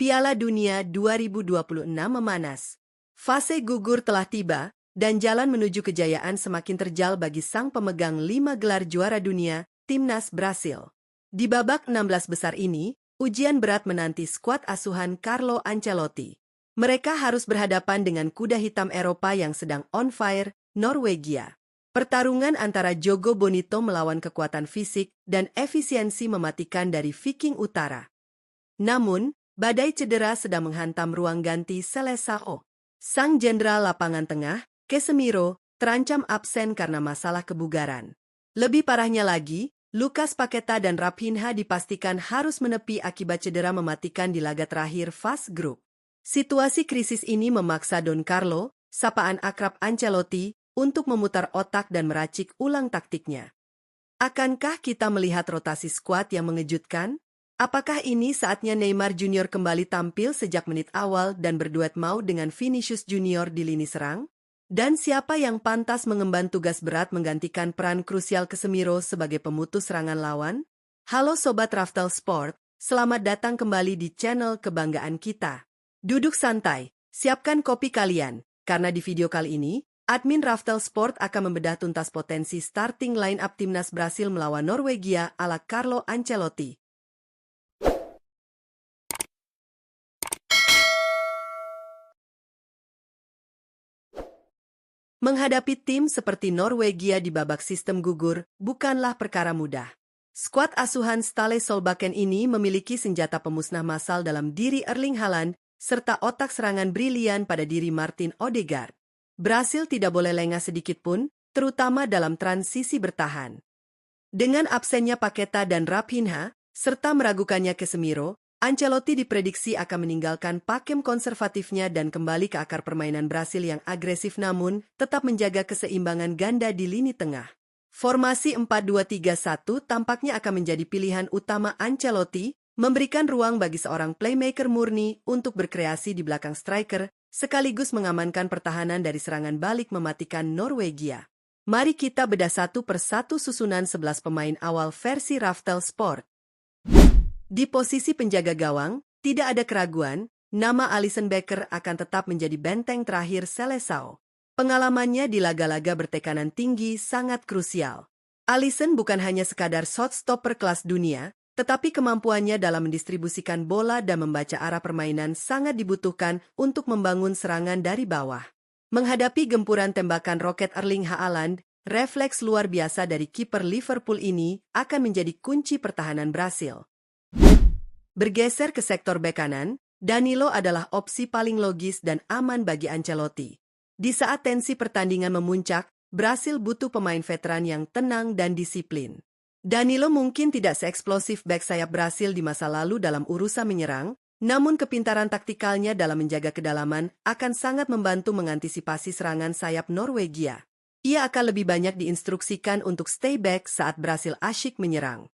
Piala Dunia 2026 memanas. Fase gugur telah tiba, dan jalan menuju kejayaan semakin terjal bagi sang pemegang 5 gelar juara dunia, Timnas Brasil. Di babak 16 besar ini, ujian berat menanti skuad asuhan Carlo Ancelotti. Mereka harus berhadapan dengan kuda hitam Eropa yang sedang on fire, Norwegia. Pertarungan antara Jogo Bonito melawan kekuatan fisik dan efisiensi mematikan dari Viking Utara. Namun, badai cedera sedang menghantam ruang ganti Seleção. Sang jenderal lapangan tengah, Casemiro, terancam absen karena masalah kebugaran. Lebih parahnya lagi, Lucas Paqueta dan Raphinha dipastikan harus menepi akibat cedera mematikan di laga terakhir fase grup. Situasi krisis ini memaksa Don Carlo, sapaan akrab Ancelotti, untuk memutar otak dan meracik ulang taktiknya. Akankah kita melihat rotasi skuad yang mengejutkan? Apakah ini saatnya Neymar Junior kembali tampil sejak menit awal dan berduet mau dengan Vinicius Junior di lini serang? Dan siapa yang pantas mengemban tugas berat menggantikan peran krusial Casemiro sebagai pemutus serangan lawan? Halo Sobat Raftel Sport, selamat datang kembali di channel kebanggaan kita. Duduk santai, siapkan kopi kalian, karena di video kali ini, admin Raftel Sport akan membedah tuntas potensi starting line-up Timnas Brasil melawan Norwegia ala Carlo Ancelotti. Menghadapi tim seperti Norwegia di babak sistem gugur bukanlah perkara mudah. Skuad asuhan Ståle Solbakken ini memiliki senjata pemusnah massal dalam diri Erling Haaland serta otak serangan brilian pada diri Martin Odegaard. Brasil tidak boleh lengah sedikitpun, terutama dalam transisi bertahan. Dengan absennya Paqueta dan Raphinha, serta meragukannya Casemiro, Ancelotti diprediksi akan meninggalkan pakem konservatifnya dan kembali ke akar permainan Brasil yang agresif namun tetap menjaga keseimbangan ganda di lini tengah. Formasi 4-2-3-1 tampaknya akan menjadi pilihan utama Ancelotti, memberikan ruang bagi seorang playmaker murni untuk berkreasi di belakang striker, sekaligus mengamankan pertahanan dari serangan balik mematikan Norwegia. Mari kita bedah satu persatu susunan 11 pemain awal versi Raftel Sport. Di posisi penjaga gawang, tidak ada keraguan, nama Alisson Becker akan tetap menjadi benteng terakhir Seleção. Pengalamannya di laga-laga bertekanan tinggi sangat krusial. Alisson bukan hanya sekadar shotstopper kelas dunia, tetapi kemampuannya dalam mendistribusikan bola dan membaca arah permainan sangat dibutuhkan untuk membangun serangan dari bawah. Menghadapi gempuran tembakan roket Erling Haaland, refleks luar biasa dari kiper Liverpool ini akan menjadi kunci pertahanan Brasil. Bergeser ke sektor bek kanan, Danilo adalah opsi paling logis dan aman bagi Ancelotti. Di saat tensi pertandingan memuncak, Brasil butuh pemain veteran yang tenang dan disiplin. Danilo mungkin tidak seeksplosif bek sayap Brasil di masa lalu dalam urusan menyerang, namun kepintaran taktikalnya dalam menjaga kedalaman akan sangat membantu mengantisipasi serangan sayap Norwegia. Ia akan lebih banyak diinstruksikan untuk stay back saat Brasil asyik menyerang.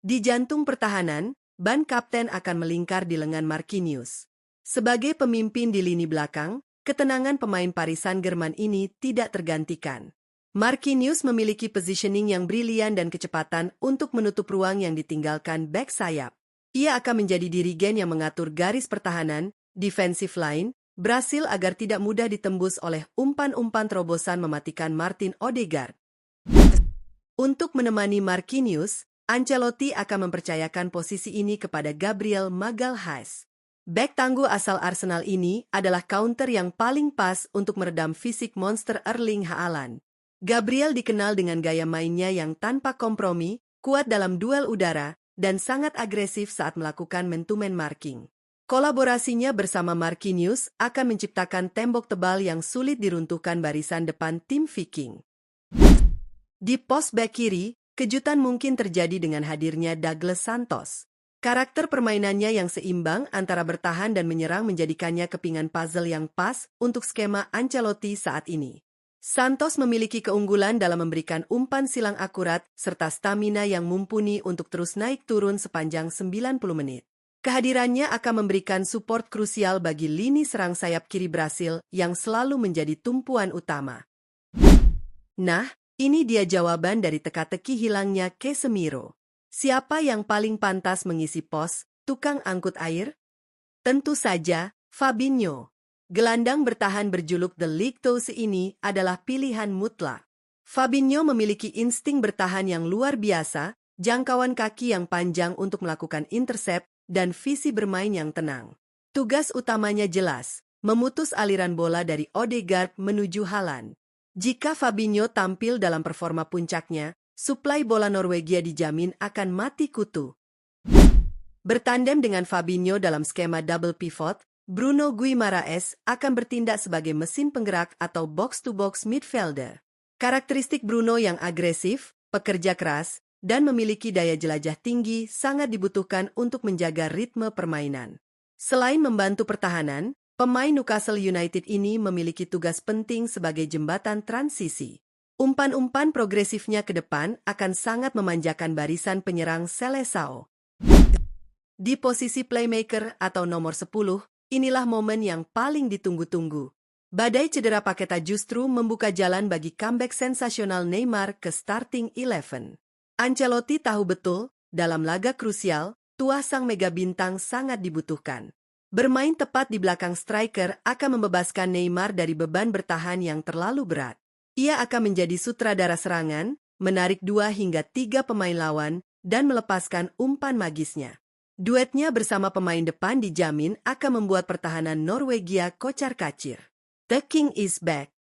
Di jantung pertahanan, ban kapten akan melingkar di lengan Marquinhos. Sebagai pemimpin di lini belakang, ketenangan pemain Paris Saint-Germain ini tidak tergantikan. Marquinhos memiliki positioning yang brilian dan kecepatan untuk menutup ruang yang ditinggalkan bek sayap. Ia akan menjadi dirigen yang mengatur garis pertahanan, defensive line, Brasil agar tidak mudah ditembus oleh umpan-umpan terobosan mematikan Martin Odegaard. Untuk menemani Marquinhos, Ancelotti akan mempercayakan posisi ini kepada Gabriel Magalhaes. Bek tangguh asal Arsenal ini adalah counter yang paling pas untuk meredam fisik monster Erling Haaland. Gabriel dikenal dengan gaya mainnya yang tanpa kompromi, kuat dalam duel udara, dan sangat agresif saat melakukan man-to-man marking. Kolaborasinya bersama Marquinhos akan menciptakan tembok tebal yang sulit diruntuhkan barisan depan tim Viking. Di pos bek kiri, kejutan mungkin terjadi dengan hadirnya Douglas Santos. Karakter permainannya yang seimbang antara bertahan dan menyerang menjadikannya kepingan puzzle yang pas untuk skema Ancelotti saat ini. Santos memiliki keunggulan dalam memberikan umpan silang akurat serta stamina yang mumpuni untuk terus naik turun sepanjang 90 menit. Kehadirannya akan memberikan support krusial bagi lini serang sayap kiri Brasil yang selalu menjadi tumpuan utama. Nah, ini dia jawaban dari teka-teki hilangnya Casemiro. Siapa yang paling pantas mengisi pos tukang angkut air? Tentu saja, Fabinho. Gelandang bertahan berjuluk The League Toes ini adalah pilihan mutlak. Fabinho memiliki insting bertahan yang luar biasa, jangkauan kaki yang panjang untuk melakukan intercept, dan visi bermain yang tenang. Tugas utamanya jelas, memutus aliran bola dari Odegaard menuju Haaland. Jika Fabinho tampil dalam performa puncaknya, suplai bola Norwegia dijamin akan mati kutu. Bertandem dengan Fabinho dalam skema double pivot, Bruno Guimaraes akan bertindak sebagai mesin penggerak atau box-to-box midfielder. Karakteristik Bruno yang agresif, pekerja keras, dan memiliki daya jelajah tinggi sangat dibutuhkan untuk menjaga ritme permainan. Selain membantu pertahanan, pemain Newcastle United ini memiliki tugas penting sebagai jembatan transisi. Umpan-umpan progresifnya ke depan akan sangat memanjakan barisan penyerang Seleção. Di posisi playmaker atau nomor 10, inilah momen yang paling ditunggu-tunggu. Badai cedera Paqueta justru membuka jalan bagi comeback sensasional Neymar ke starting 11. Ancelotti tahu betul, dalam laga krusial, tuah sang mega bintang sangat dibutuhkan. Bermain tepat di belakang striker akan membebaskan Neymar dari beban bertahan yang terlalu berat. Ia akan menjadi sutradara serangan, menarik 2 hingga 3 pemain lawan, dan melepaskan umpan magisnya. Duetnya bersama pemain depan dijamin akan membuat pertahanan Norwegia kocar-kacir. The King is back.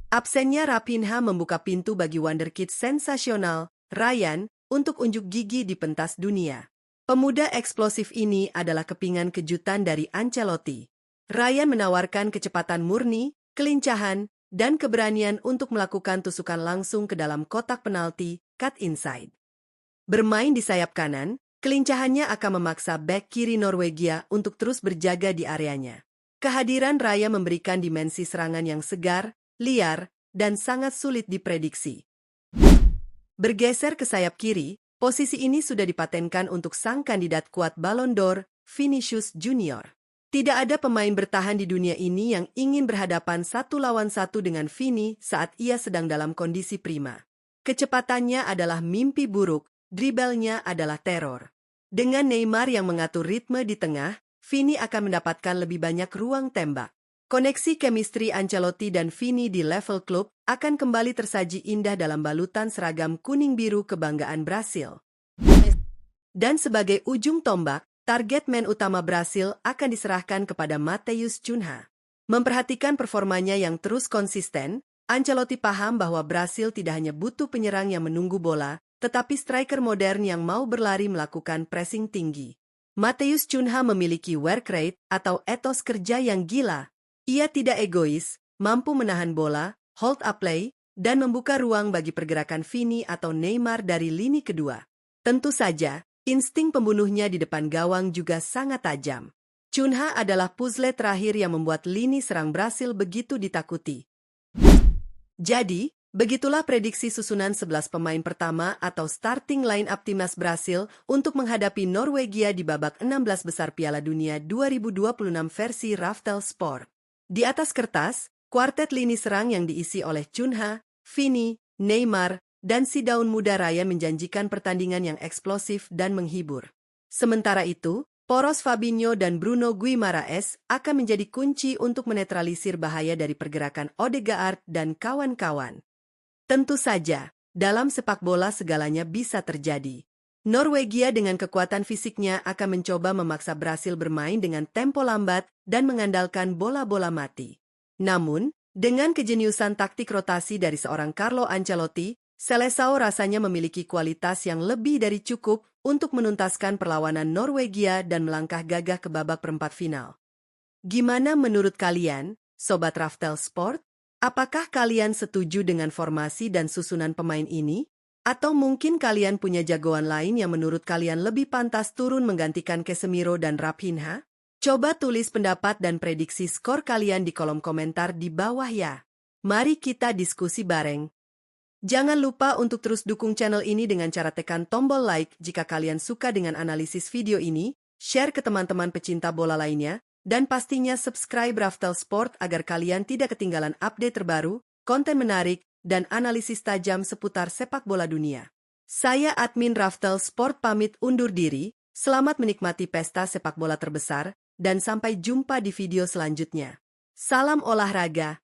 Absennya Raphinha membuka pintu bagi wonderkid sensasional, Ryan, untuk unjuk gigi di pentas dunia. Pemuda eksplosif ini adalah kepingan kejutan dari Ancelotti. Ryan menawarkan kecepatan murni, kelincahan, dan keberanian untuk melakukan tusukan langsung ke dalam kotak penalti, cut inside. Bermain di sayap kanan, kelincahannya akan memaksa bek kiri Norwegia untuk terus berjaga di areanya. Kehadiran Raya memberikan dimensi serangan yang segar, liar, dan sangat sulit diprediksi. Bergeser ke sayap kiri, posisi ini sudah dipatenkan untuk sang kandidat kuat Ballon d'Or, Vinicius Junior. Tidak ada pemain bertahan di dunia ini yang ingin berhadapan 1 lawan 1 dengan Vini saat ia sedang dalam kondisi prima. Kecepatannya adalah mimpi buruk, dribblenya adalah teror. Dengan Neymar yang mengatur ritme di tengah, Vini akan mendapatkan lebih banyak ruang tembak. Koneksi chemistry Ancelotti dan Vini di level klub akan kembali tersaji indah dalam balutan seragam kuning-biru kebanggaan Brasil. Dan sebagai ujung tombak, target man utama Brasil akan diserahkan kepada Matheus Cunha. Memperhatikan performanya yang terus konsisten, Ancelotti paham bahwa Brasil tidak hanya butuh penyerang yang menunggu bola, tetapi striker modern yang mau berlari melakukan pressing tinggi. Matheus Cunha memiliki work rate atau etos kerja yang gila. Ia tidak egois, mampu menahan bola, hold up play, dan membuka ruang bagi pergerakan Vini atau Neymar dari lini kedua. Tentu saja, insting pembunuhnya di depan gawang juga sangat tajam. Cunha adalah puzzle terakhir yang membuat lini serang Brasil begitu ditakuti. Jadi, begitulah prediksi susunan 11 pemain pertama atau starting line-up timnas Brasil untuk menghadapi Norwegia di babak 16 besar Piala Dunia 2026 versi Raftel Sport. Di atas kertas, kuartet lini serang yang diisi oleh Cunha, Vini, Neymar, dan si daun muda Raya menjanjikan pertandingan yang eksplosif dan menghibur. Sementara itu, poros Fabinho dan Bruno Guimaraes akan menjadi kunci untuk menetralisir bahaya dari pergerakan Odegaard dan kawan-kawan. Tentu saja, dalam sepak bola segalanya bisa terjadi. Norwegia dengan kekuatan fisiknya akan mencoba memaksa Brasil bermain dengan tempo lambat dan mengandalkan bola-bola mati. Namun, dengan kejeniusan taktik rotasi dari seorang Carlo Ancelotti, Seleção rasanya memiliki kualitas yang lebih dari cukup untuk menuntaskan perlawanan Norwegia dan melangkah gagah ke babak perempat final. Gimana menurut kalian, Sobat Raftel Sport? Apakah kalian setuju dengan formasi dan susunan pemain ini? Atau mungkin kalian punya jagoan lain yang menurut kalian lebih pantas turun menggantikan Casemiro dan Raphinha? Coba tulis pendapat dan prediksi skor kalian di kolom komentar di bawah ya. Mari kita diskusi bareng. Jangan lupa untuk terus dukung channel ini dengan cara tekan tombol like jika kalian suka dengan analisis video ini, share ke teman-teman pecinta bola lainnya, dan pastinya subscribe Raftel Sport agar kalian tidak ketinggalan update terbaru, konten menarik, dan analisis tajam seputar sepak bola dunia. Saya admin Raftel Sport pamit undur diri, selamat menikmati pesta sepak bola terbesar, dan sampai jumpa di video selanjutnya. Salam olahraga.